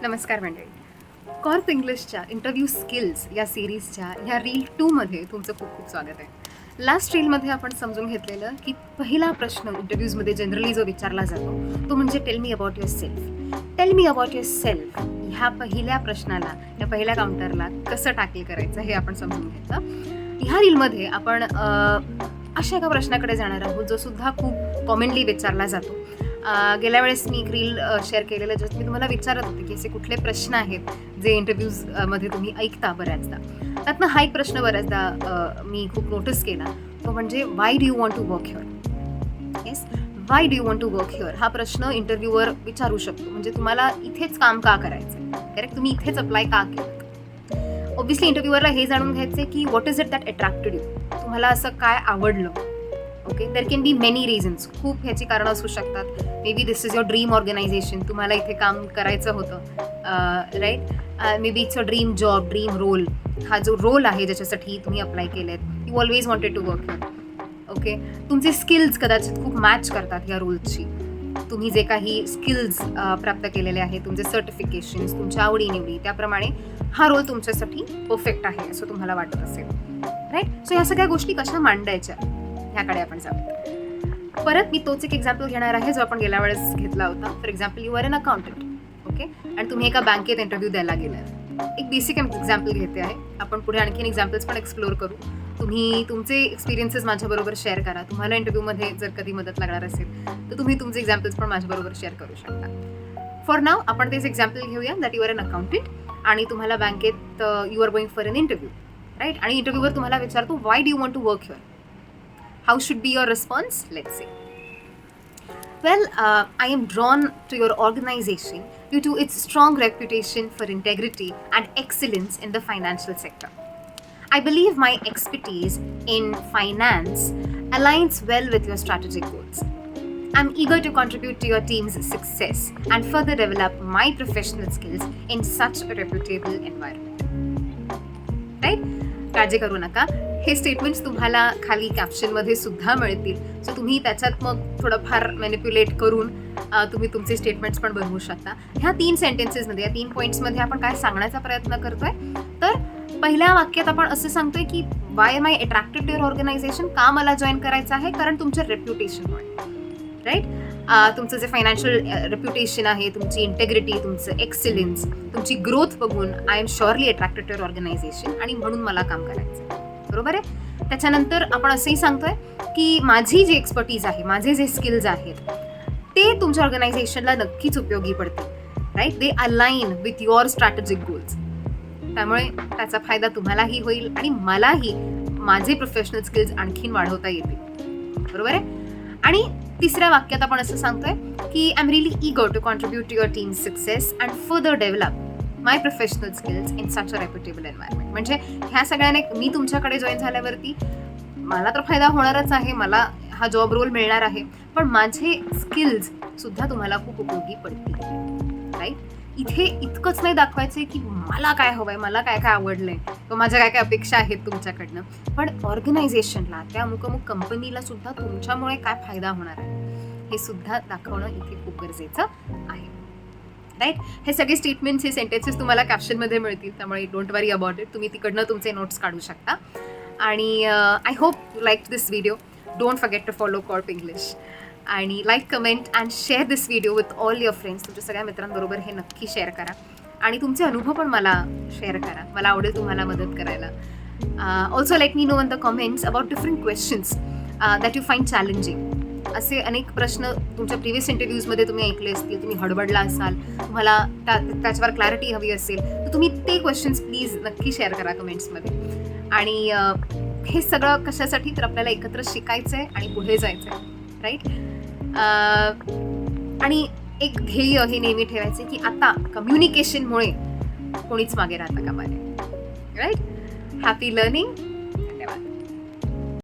नमस्कार मंडळी. Corp इंग्लिशच्या interview skills या सिरीजच्या ह्या रील 2मध्ये तुमचं खूप खूप स्वागत आहे. लास्ट रीलमध्ये आपण समजून घेतलेलं की पहिला प्रश्न इंटरव्ह्यूजमध्ये जनरली जो विचारला जातो तो म्हणजे tell me about your self. Tell me about your self ह्या पहिल्या प्रश्नाला, या पहिल्या काउंटरला कसं टॅकल करायचं हे आपण समजून घेतलं. ह्या रीलमध्ये आपण अशा एका प्रश्नाकडे जाणार आहोत जो सुद्धा खूप कॉमनली विचारला जातो. गेल्या वेळेस मी एक रील शेअर केलेलं ज्यात मी तुम्हाला विचारत होते की असे कुठले प्रश्न आहेत जे इंटरव्ह्यूजमध्ये तुम्ही ऐकता बऱ्याचदा. त्यातनं हा एक प्रश्न बऱ्याचदा मी खूप नोटीस केला, तो म्हणजे why do you want to work here. Yes, why do you want to work here हा प्रश्न इंटरव्ह्यूवर विचारू शकतो. म्हणजे तुम्हाला इथेच काम का करायचं, करेक्ट, तुम्ही इथेच अप्लाय का केलं. ऑब्व्हियसली इंटरव्ह्यूवरला हे जाणून घ्यायचं आहे की what is it that attracted you, तुम्हाला असं काय आवडलं. Okay, there can be many reasons, खूप ह्याची कारणं असू शकतात. Maybe this is your dream organisation, तुम्हाला इथे काम करायचं होतं, right. Maybe it's a dream job, dream role, हा जो रोल आहे ज्याच्यासाठी तुम्ही अप्लाय केलेत, you always wanted to work here. Okay, तुमचे स्किल्स कदाचित खूप मॅच करतात या रोलची. तुम्ही जे काही स्किल्स प्राप्त केलेले आहेत, तुमचे सर्टिफिकेशन्स, तुमच्या आवडीनिवडी, त्याप्रमाणे हा रोल तुमच्यासाठी परफेक्ट आहे असं तुम्हाला वाटत असेल, राईट. सो ह्या सगळ्या गोष्टी कशा मांडायच्या ह्याकडे आपण जाऊ. परत मी तोच एक एक्झाम्पल घेणार आहे जो आपण गेल्या वेळेस घेतला होता. For example, you are an accountant, okay, आणि तुम्ही एका बँकेत इंटरव्ह्यू द्यायला गेलाय. एक बेसिक एक्झाम्पल घेते आहे, आपण पुढे आणखीन एक्झाम्पल्स पण एक्सप्लोर करू. तुम्ही तुमचे एक्सपिरियन्सेस माझ्याबरोबर शेअर करा. तुम्हाला इंटरव्ह्यूमध्ये जर कधी मदत लागणार असेल तर तुम्ही तुमचे एक्झाम्पल्स पण माझ्याबरोबर शेअर करू शकता. फॉर नाव आपण तेच एक्झाम्पल घेऊया, that you are an accountant आणि तुम्हाला बँकेत you are going for an interview, right. आणि इंटरव्ह्यूवर तुम्हाला विचारतो why do you want to work here. How should be your response? Let's see. Well, I am drawn to your organization due to its strong reputation for integrity and excellence in the financial sector. I believe my expertise in finance aligns well with your strategic goals. I'm eager to contribute to your team's success and further develop my professional skills in such a reputable environment. Right? काळजी करू नका, हे statements तुम्हाला खाली कॅप्शनमध्ये सुद्धा मिळतील. So तुम्ही त्याच्यात मग थोडंफार मॅनिप्युलेट करून तुम्ही तुमचे स्टेटमेंट्स पण बनवू शकता. ह्या 3 सेंटेन्सेसमध्ये, या 3 पॉईंट्समध्ये आपण काय सांगण्याचा प्रयत्न करतोय, तर पहिल्या वाक्यात आपण असं सांगतोय की why am I attracted to your organisation, का मला जॉईन करायचं आहे, कारण तुमचं रेप्युटेशनमुळे, राईट. तुमचं जे फायनान्शियल रेप्युटेशन आहे, तुमची इंटेग्रिटी, तुमचं एक्सिलन्स, तुमची ग्रोथ बघून I am surely attracted to your organisation आणि म्हणून मला काम करायचं, बरोबर आहे. त्याच्यानंतर आपण असंही सांगतोय की माझी जी एक्सपर्टीज आहे, माझे जे स्किल्स आहेत ते तुमच्या ऑर्गनायझेशनला नक्कीच उपयोगी पडतील, right. They align with your strategic goals. त्यामुळे त्याचा फायदा तुम्हालाही होईल आणि मलाही माझे प्रोफेशनल स्किल्स आणखीन वाढवता येतील, बरोबर आहे. आणि तिसऱ्या वाक्यात आपण असं सांगतोय की I am really eager to contribute to your team success and further develop my professional skills in such a reputable environment. म्हणजे ह्या सगळ्याने मी तुमच्याकडे जॉईन झाल्यावरती मला तर फायदा होणारच आहे, मला हा जॉब रोल मिळणार आहे, पण माझे स्किल्स सुद्धा तुम्हाला खूप उपयोगी पडतील, राईट. इथे इतकंच नाही दाखवायचं की मला काय हवं आहे, मला काय काय आवडलं आहे किंवा माझ्या काय काय अपेक्षा आहेत तुमच्याकडनं, पण ऑर्गनायझेशनला, त्या अमुक कंपनीला सुद्धा तुमच्यामुळे काय फायदा होणार आहे हे सुद्धा दाखवणं इथे खूप गरजेचं आहे, राईट. हे सगळे स्टेटमेंट्स, हे सेंटेन्सेस तुम्हाला कॅप्शनमध्ये मिळतील, त्यामुळे डोंट वरी अबाउट इट. तुम्ही तिकडनं तुमचे नोट्स काढू शकता. आणि I hope you like this video. Don't forget to follow Corp English आणि like, comment and share this video with all your friends. तुमच्या सगळ्या मित्रांबरोबर हे नक्की शेअर करा आणि तुमचे अनुभव पण मला शेअर करा. मला आवडेल तुम्हाला मदत करायला. Also let me know in the comments about different questions that you find challenging. असे अनेक प्रश्न तुमच्या प्रिव्हियस इंटरव्ह्यूजमध्ये तुम्ही ऐकले असतील, तुम्ही हडबडला असाल, तुम्हाला त्याच्यावर क्लॅरिटी हवी असेल, तर तुम्ही ते क्वेश्चन्स प्लीज नक्की शेअर करा कमेंट्समध्ये. आणि हे सगळं कशासाठी, तर आपल्याला एकत्र शिकायचं आहे आणि पुढे जायचं आहे, राईट. आणि एक ध्येय हे नेहमी ठेवायचे की आता कम्युनिकेशनमुळे कोणीच मागे राहता कामा नये, राईट. Happy learning.